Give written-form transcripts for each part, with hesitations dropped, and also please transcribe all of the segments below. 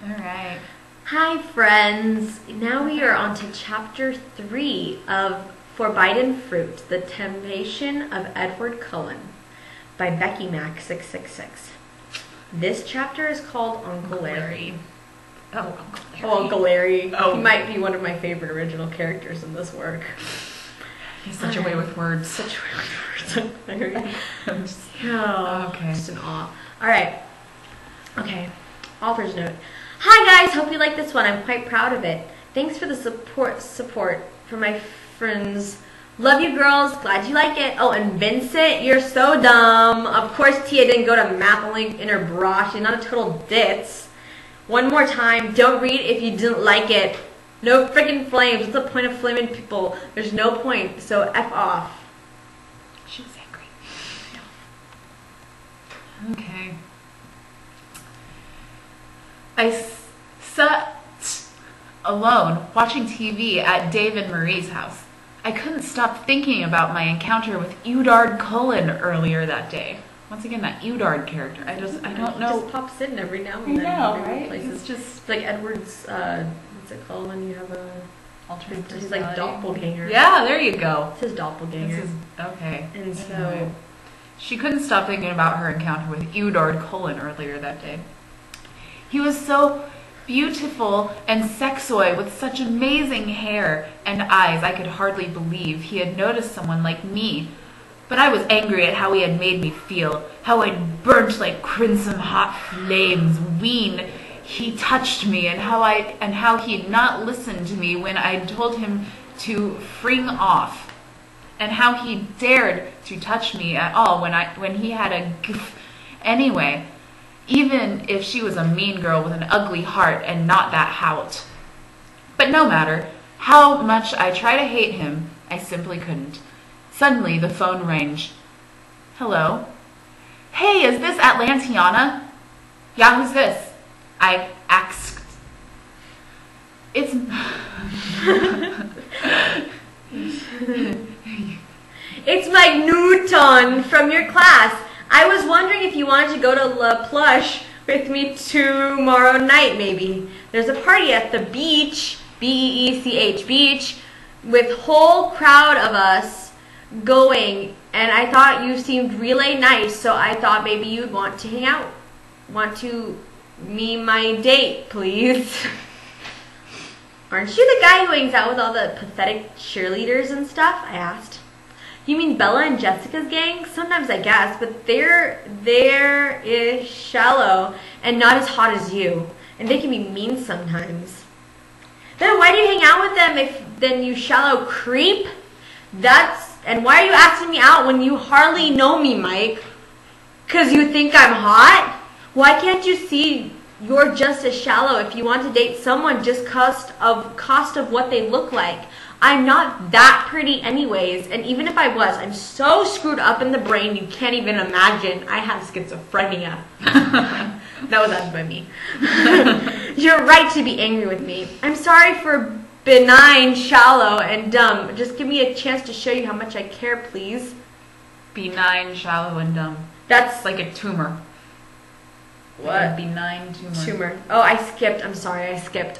All right. Hi, friends. Now we are on to chapter 3 of Forbiden Fruit, The Temptation of Edward Cullen by Becky Mac 666. This chapter is called Uncle Larry. Oh, Uncle Larry. Oh, Uncle Larry. Oh. He might be one of my favorite original characters in this work. He's such a way with words. Such a way with words, Uncle Larry. Okay. Just in awe. Alright. Okay. Author's note. Hi guys, hope you like this one. I'm quite proud of it. Thanks for the support from my friends. Love you girls. Glad you like it. Oh, and Vincent, you're so dumb. Of course Tia didn't go to Math Link in her bra. She's not a total ditz. One more time, don't read if you didn't like it. No freaking flames. What's the point of flaming people? There's no point, so F off. She was angry. Okay. I sat alone watching TV at Dave and Marie's house. I couldn't stop thinking about my encounter with Edward Cullen earlier that day. Once again, that Edward character. I don't know. Just pops in every now and then. I know, in right? Places. It's just like Edward's, what's it called when you have a alternate personality. He's like doppelganger. Yeah, there you go. It's his doppelganger. Okay. And so anyway, she couldn't stop thinking about her encounter with Edward Cullen earlier that day. He was so beautiful and sexoid with such amazing hair and eyes. I could hardly believe he had noticed someone like me. But I was angry at how he had made me feel, how I'd burnt like crimson hot flames when he touched me, and how he'd not listened to me when I told him to fring off, and how he dared to touch me at all when he had a anyway. Even if she was a mean girl with an ugly heart and not that hout. But no matter how much I try to hate him, I simply couldn't. Suddenly, the phone rang. Hello? Hey, is this Atlantiana? Yeah, who's this? I asked. It's... It's Mike Newton from your class. I was wondering if you wanted to go to La Plush with me tomorrow night, maybe. There's a party at the beach, B-E-E-C-H, beach, with whole crowd of us going, and I thought you seemed really nice, so I thought maybe you'd want to hang out. Want to be my date, please? Aren't you the guy who hangs out with all the pathetic cheerleaders and stuff? I asked. You mean Bella and Jessica's gang? Sometimes I guess, but they're is shallow and not as hot as you, and they can be mean sometimes. Then why do you hang out with them then you shallow creep? And why are you asking me out when you hardly know me, Mike? 'Cause you think I'm hot? Why can't you see you're just as shallow if you want to date someone just cost of what they look like? I'm not that pretty anyways, and even if I was, I'm so screwed up in the brain you can't even imagine. I have schizophrenia. That was added by me. You're right to be angry with me. I'm sorry for benign, shallow, and dumb. Just give me a chance to show you how much I care, please. Benign, shallow, and dumb. That's like a tumor. What? Like a benign tumor. Oh, I skipped. I'm sorry, I skipped.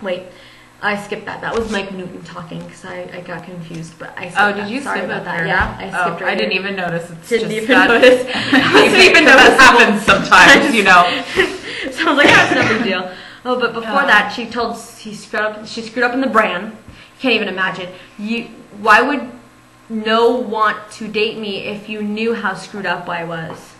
Wait. I skipped that. That was Mike Newton talking because I got confused. But I skipped that. Did you Sorry skip about that? Yeah, I skipped I didn't even notice. Didn't even notice. Even though that happens sometimes, you know. So I was like, that's no big deal. Oh, but before that, she screwed up in the brand. Can't even imagine. Why would no want to date me if you knew how screwed up I was?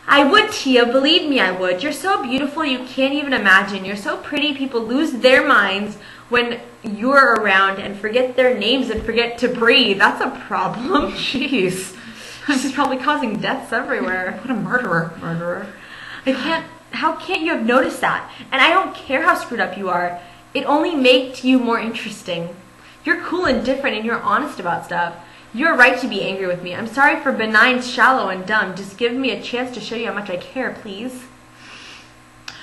I would, Tia. Believe me, I would. You're so beautiful you can't even imagine. You're so pretty people lose their minds when you're around and forget their names and forget to breathe. That's a problem. Jeez. She's probably causing deaths everywhere. What a murderer. How can't you have noticed that? And I don't care how screwed up you are. It only makes you more interesting. You're cool and different and you're honest about stuff. You're right to be angry with me. I'm sorry for benign, shallow, and dumb. Just give me a chance to show you how much I care, please.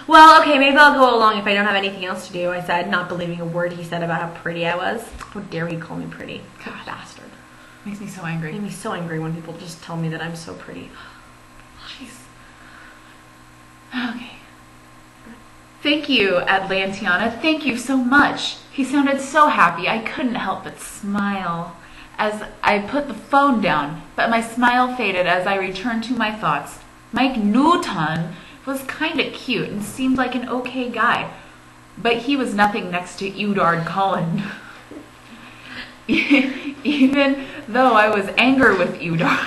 Well, okay, maybe I'll go along if I don't have anything else to do, I said, not believing a word he said about how pretty I was. How dare he call me pretty? God, bastard. Makes me so angry. Makes me so angry when people just tell me that I'm so pretty. Jeez. Okay. Thank you, Atlantiana. Thank you so much. He sounded so happy I couldn't help but smile as I put the phone down, but my smile faded as I returned to my thoughts. Mike Newton was kinda cute and seemed like an okay guy, but he was nothing next to Edward Cullen. Even though I was angry with Edward.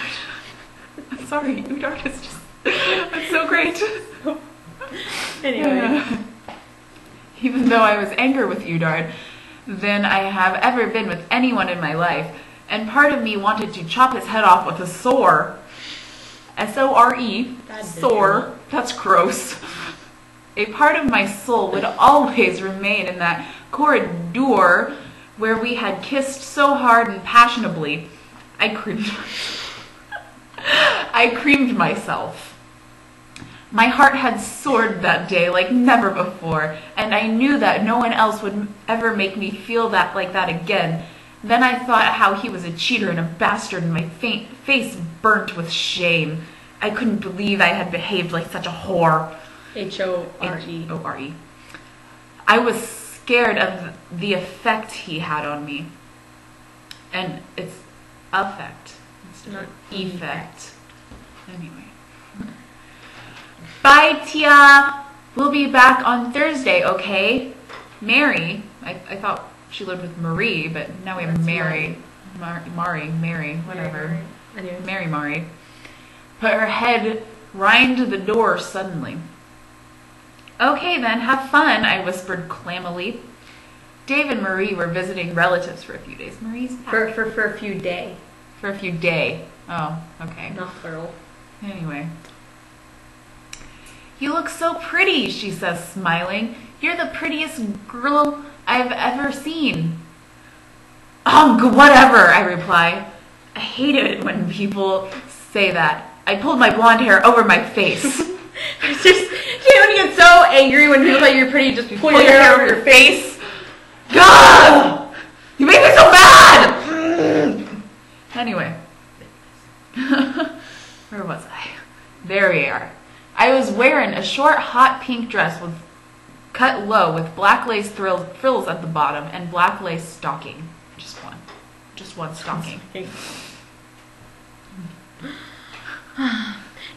Sorry, Edward is just, that's so great. Anyway. Even though I was angry with Edward than I have ever been with anyone in my life, and part of me wanted to chop his head off with a sore. S-O-R-E, sore. That's gross. A part of my soul would always remain in that corridor where we had kissed so hard and passionately. I creamed myself. My heart had soared that day like never before, and I knew that no one else would ever make me feel that like that again. Then I thought how he was a cheater and a bastard, and my face burnt with shame. I couldn't believe I had behaved like such a whore. H-O-R-E. H-O-R-E. I was scared of the effect he had on me. And it's affect. It's not effect. Anyway. Bye, Tia. We'll be back on Thursday, okay? Mary. I thought she lived with Marie, but now we have Mary. Mary, whatever. Mary Mari. Put her head right into the door suddenly. Okay then, have fun, I whispered clammily. Dave and Marie were visiting relatives for a few days. Marie's back. For a few day. For a few day. Oh, okay. Not plural. Anyway. You look so pretty, she says, smiling. You're the prettiest girl I've ever seen. Whatever, I reply. I hate it when people say that. I pulled my blonde hair over my face. It's just, you know, when you get so angry when people say you're pretty, just pull your hair over your face. God! You make me so mad! Anyway. Where was I? There we are. I was wearing a short, hot pink dress with cut low with black lace frills at the bottom and black lace stocking. Just one stocking.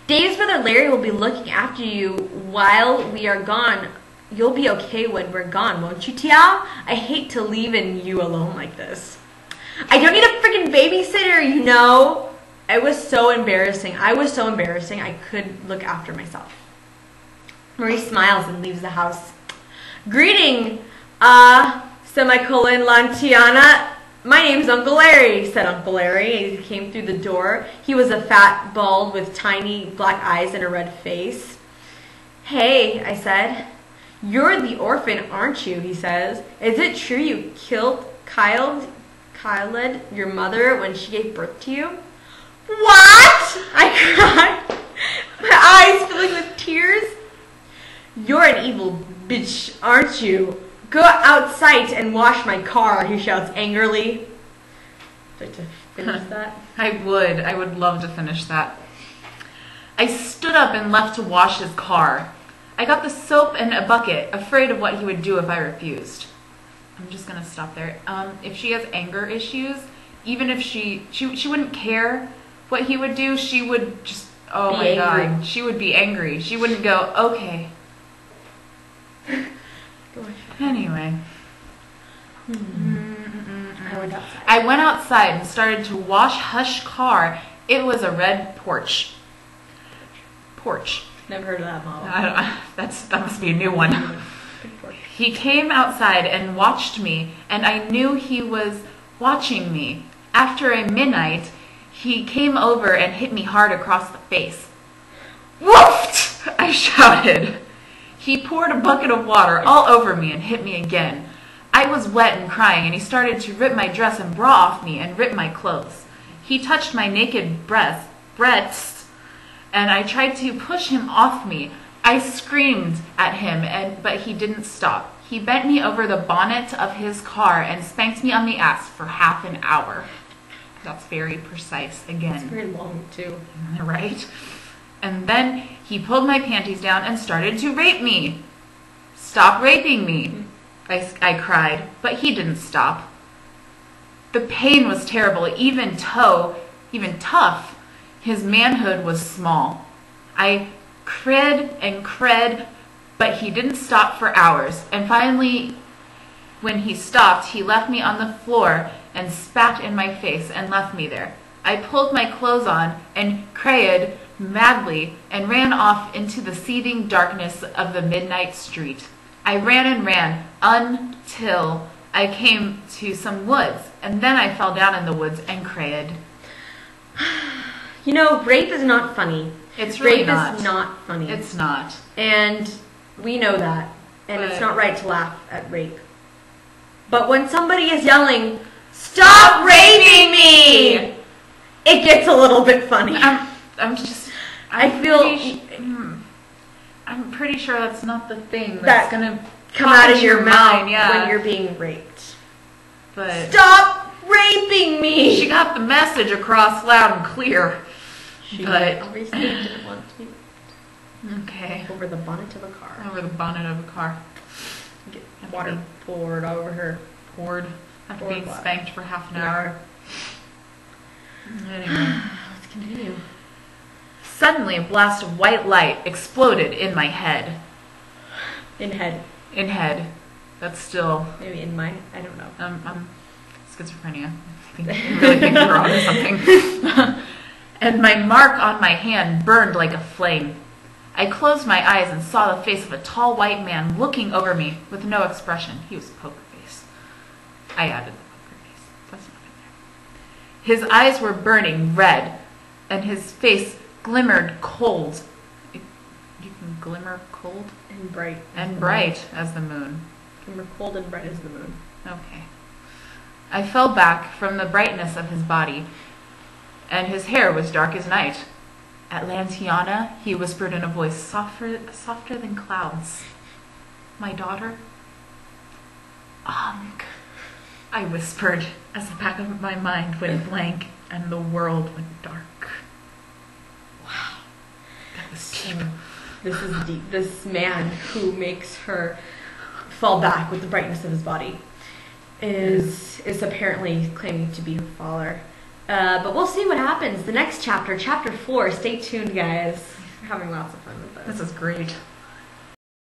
Dave's brother Larry will be looking after you while we are gone. You'll be okay when we're gone, won't you, Tia? I hate to leave you alone like this. I don't need a freaking babysitter, you know. It was so embarrassing. I was so embarrassing I could look after myself. Marie smiles and leaves the house. Greeting, semicolon, Lantiana. My name's Uncle Larry, said Uncle Larry as he came through the door. He was a fat bald with tiny black eyes and a red face. Hey, I said. You're the orphan, aren't you, he says. Is it true you killed Kyled, your mother, when she gave birth to you? What? I cried, my eyes filling with tears. You're an evil bitch, aren't you? Go outside and wash my car, he shouts angrily. Would you like to finish that? I would love to finish that. I stood up and left to wash his car. I got the soap and a bucket, afraid of what he would do if I refused. I'm just gonna stop there. If she has anger issues, even if she wouldn't care what he would do, she would just, oh my God, she would be angry. She wouldn't go, okay. Anyway. I went outside and started to wash Hush's car. It was a red Porsche. Never heard of that model. That must be a new one. He came outside and watched me, and I knew he was watching me. After a midnight, he came over and hit me hard across the face. Woofed! I shouted. He poured a bucket of water all over me and hit me again. I was wet and crying, and he started to rip my dress and bra off me and rip my clothes. He touched my naked breasts, and I tried to push him off me. I screamed at him, but he didn't stop. He bent me over the bonnet of his car and spanked me on the ass for half an hour. That's very precise again. It's very long, too. Right? And then he pulled my panties down and started to rape me. "Stop raping me," I cried, but he didn't stop. The pain was terrible, even tough. His manhood was small. I cred and cred, but he didn't stop for hours. And finally, when he stopped, he left me on the floor and spat in my face and left me there. I pulled my clothes on and crayed madly and ran off into the seething darkness of the midnight street. I ran and ran until I came to some woods, and then I fell down in the woods and crayed. You know, rape is not funny. It's really rape not. Rape is not funny. It's not. And we know that. And it's not right to laugh at rape. But when somebody is yelling, "Stop raping me!" it gets a little bit funny. I'm pretty sure that's not the thing that's gonna come out of your mouth when you're being raped. But stop raping me! She got the message across loud and clear. But obviously didn't want to be raped. Okay. Over the bonnet of a car. Over the bonnet of a car. Get water poured over her. Poured. After being spanked for half an hour. Anyway, let's continue. Suddenly, a blast of white light exploded in my head. In head. That's still... Maybe in my... I don't know. I'm schizophrenia. I really think we're on to something. And my mark on my hand burned like a flame. I closed my eyes and saw the face of a tall white man looking over me with no expression. He was poker face. I added the poker face. That's not in there. His eyes were burning red, and his face glimmered cold. You can glimmer cold? And bright. And bright as the moon. Glimmer cold and bright as the moon. Okay. I fell back from the brightness of his body, and his hair was dark as night. "Atlantiana," he whispered in a voice softer than clouds. "My daughter?" I whispered as the back of my mind went blank and the world went dark. Wow. That was deep. This is deep. This man who makes her fall back with the brightness of his body is apparently claiming to be her father. But we'll see what happens. The next chapter, chapter 4. Stay tuned, guys. We're having lots of fun with this. This is great.